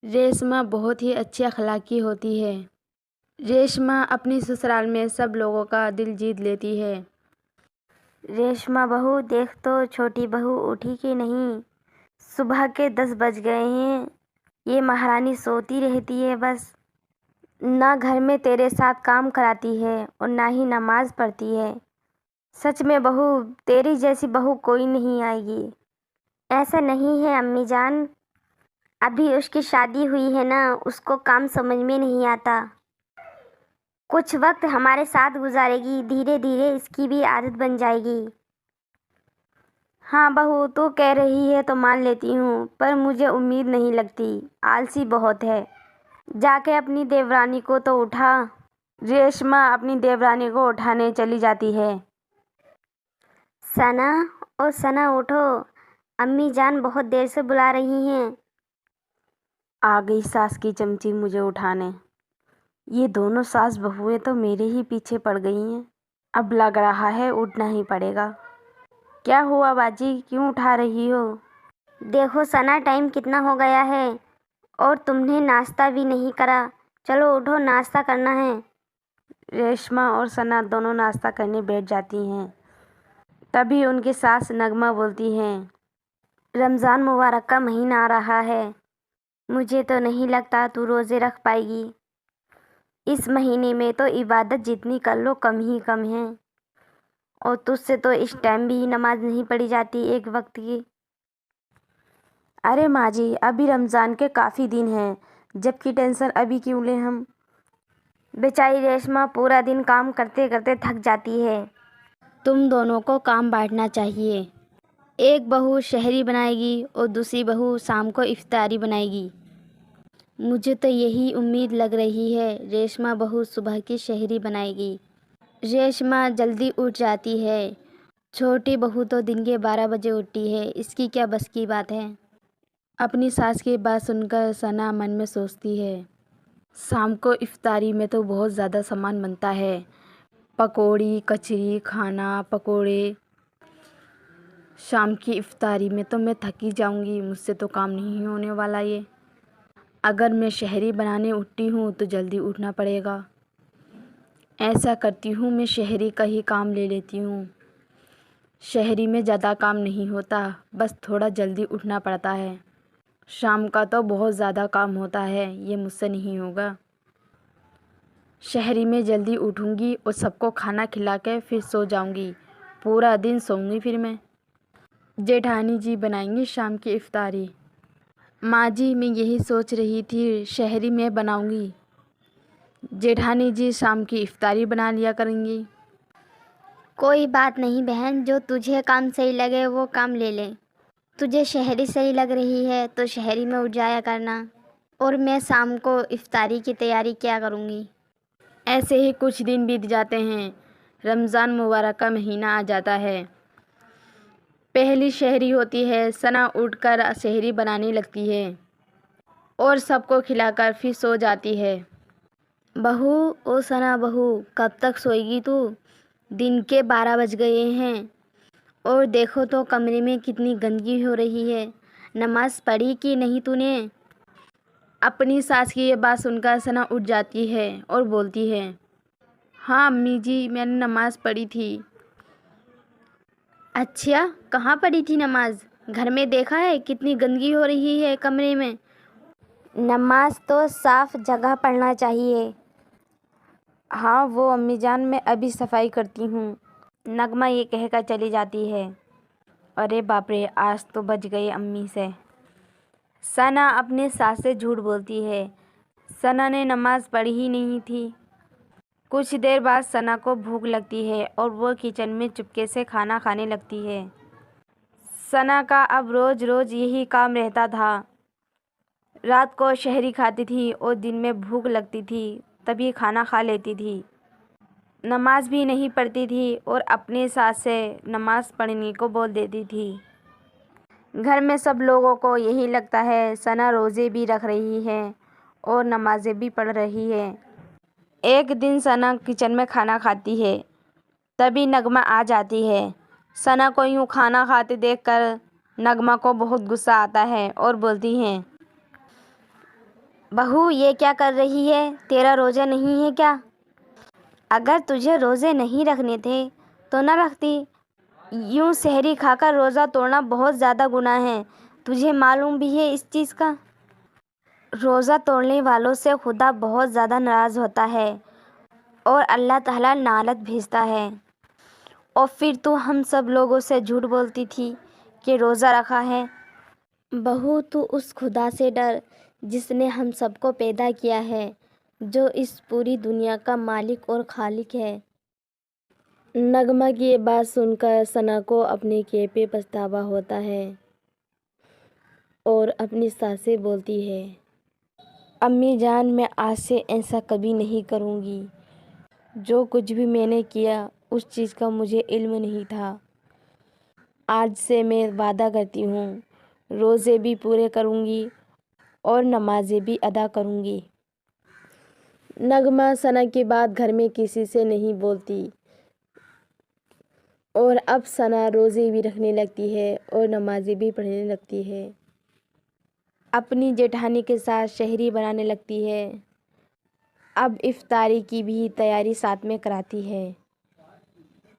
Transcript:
रेशमा बहुत ही अच्छी अखलाकी होती है। रेशमा अपनी ससुराल में सब लोगों का दिल जीत लेती है। रेशमा बहू, देख तो छोटी बहू उठी कि नहीं। सुबह के 10 बज गए हैं। ये महारानी सोती रहती है बस। ना घर में तेरे साथ काम कराती है और ना ही नमाज पढ़ती है। सच में बहू, तेरी जैसी बहू कोई नहीं आएगी। ऐसा नहीं है अम्मी जान, अभी उसकी शादी हुई है ना, उसको काम समझ में नहीं आता। कुछ वक्त हमारे साथ गुजारेगी, धीरे धीरे इसकी भी आदत बन जाएगी। हाँ बहू, तू कह रही है तो मान लेती हूँ, पर मुझे उम्मीद नहीं लगती। आलसी बहुत है। जाके अपनी देवरानी को तो उठा। रेशमा अपनी देवरानी को उठाने चली जाती है। सना, ओ सना उठो, अम्मी जान बहुत देर से बुला रही हैं। आ गई सास की चमची मुझे उठाने। ये दोनों सास बहुएं तो मेरे ही पीछे पड़ गई हैं। अब लग रहा है उठना ही पड़ेगा। क्या हुआ बाजी, क्यों उठा रही हो? देखो सना, टाइम कितना हो गया है और तुमने नाश्ता भी नहीं करा। चलो उठो, नाश्ता करना है। रेशमा और सना दोनों नाश्ता करने बैठ जाती हैं। तभी उनकी सास नगमा बोलती हैं, रमज़ान मुबारक का महीना आ रहा है, मुझे तो नहीं लगता तू रोज़े रख पाएगी। इस महीने में तो इबादत जितनी कर लो कम ही कम है, और तुझसे तो इस टाइम भी नमाज नहीं पढ़ी जाती एक वक्त की। अरे माँ जी, अभी रमज़ान के काफ़ी दिन हैं, जबकि टेंशन अभी क्यों लें हम। बेचारी रेशमा पूरा दिन काम करते करते थक जाती है। तुम दोनों को काम बांटना चाहिए। एक बहू शहरी बनाएगी और दूसरी बहू शाम को इफ्तारी बनाएगी। मुझे तो यही उम्मीद लग रही है, रेशमा बहू सुबह की शहरी बनाएगी। रेशमा जल्दी उठ जाती है। छोटी बहू तो दिन के 12 बजे उठती है, इसकी क्या बस की बात है। अपनी सास की बात सुनकर सना मन में सोचती है, शाम को इफ्तारी में तो बहुत ज़्यादा सामान बनता है। पकौड़ी, कचरी, खाना, पकोड़े। शाम की इफ्तारी में तो मैं थकी जाऊंगी, मुझसे तो काम नहीं होने वाला ये। अगर मैं शहरी बनाने उठती हूँ तो जल्दी उठना पड़ेगा। ऐसा करती हूँ, मैं शहरी का ही काम ले लेती हूँ। शहरी में ज़्यादा काम नहीं होता, बस थोड़ा जल्दी उठना पड़ता है। शाम का तो बहुत ज़्यादा काम होता है, ये मुझसे नहीं होगा। शहरी में जल्दी उठूँगी और सबको खाना खिला के फिर सो जाऊँगी। पूरा दिन सोऊंगी फिर मैं। जेठानी जी बनाएंगी शाम की इफ्तारी। माँ जी, मैं यही सोच रही थी, शहरी में बनाऊँगी, जेठानी जी शाम की इफ्तारी बना लिया करेंगी। कोई बात नहीं बहन, जो तुझे काम सही लगे वो काम ले ले। तुझे शहरी सही लग रही है तो शहरी में उठ जाया करना, और मैं शाम को इफ्तारी की तैयारी क्या करूँगी। ऐसे ही कुछ दिन बीत जाते हैं। रमज़ान मुबारक का महीना आ जाता है। पहली शहरी होती है, सना उठकर शहरी बनाने लगती है और सबको खिलाकर फिर सो जाती है। बहू, ओ सना बहू, कब तक सोएगी तू? दिन के 12 बज गए हैं और देखो तो कमरे में कितनी गंदगी हो रही है। नमाज पढ़ी कि नहीं तूने? अपनी सास की ये बात सुनकर सना उठ जाती है और बोलती है, हाँ अम्मी जी, मैंने नमाज़ पढ़ी थी। अच्छा, कहाँ पढ़ी थी नमाज? घर में देखा है कितनी गंदगी हो रही है कमरे में। नमाज तो साफ जगह पढ़ना चाहिए। हाँ वो अम्मी जान, मैं अभी सफाई करती हूँ, नगमा ये कहकर चली जाती है। अरे बाप रे, आज तो बच गए अम्मी से। सना अपने सास से झूठ बोलती है। सना ने नमाज़ पढ़ी ही नहीं थी। कुछ देर बाद सना को भूख लगती है और वो किचन में चुपके से खाना खाने लगती है। सना का अब रोज़ रोज़ यही काम रहता था। रात को शहरी खाती थी और दिन में भूख लगती थी तभी खाना खा लेती थी। नमाज भी नहीं पढ़ती थी और अपने सास से नमाज पढ़ने को बोल देती थी। घर में सब लोगों को यही लगता है, सना रोज़े भी रख रही है और नमाज़ें भी पढ़ रही है। एक दिन सना किचन में खाना खाती है, तभी नगमा आ जाती है। सना को यूँ खाना खाते देखकर नगमा को बहुत गुस्सा आता है और बोलती है, بہو یہ کیا کر رہی ہے؟ تیرا روزہ نہیں ہے کیا؟ اگر تجھے روزے نہیں رکھنے تھے تو نہ رکھتی، یوں سحری کھا کر روزہ توڑنا بہت زیادہ گناہ ہے، تجھے معلوم بھی ہے اس چیز کا؟ روزہ توڑنے والوں سے خدا بہت زیادہ ناراض ہوتا ہے اور اللہ تعالیٰ لعنت بھیجتا ہے۔ اور پھر تو ہم سب لوگوں سے جھوٹ بولتی تھی کہ روزہ رکھا ہے۔ بہو تو اس خدا سے ڈر جس نے ہم سب کو پیدا کیا ہے، جو اس پوری دنیا کا مالک اور خالق ہے۔ نغمہ کی یہ بات سن کر ثنا کو اپنے کیے پہ پچھتاوا ہوتا ہے اور اپنی ساس سے بولتی ہے، امی جان میں آج سے ایسا کبھی نہیں کروں گی، جو کچھ بھی میں نے کیا اس چیز کا مجھے علم نہیں تھا۔ آج سے میں وعدہ کرتی ہوں روزے بھی پورے کروں گی اور نمازیں بھی ادا کروں گی۔ نغمہ ثنا کے بعد گھر میں کسی سے نہیں بولتی اور اب ثنا روزے بھی رکھنے لگتی ہے اور نمازیں بھی پڑھنے لگتی ہے۔ اپنی جیٹھانی کے ساتھ سحری بنانے لگتی ہے۔ اب افطاری کی بھی تیاری ساتھ میں کراتی ہے۔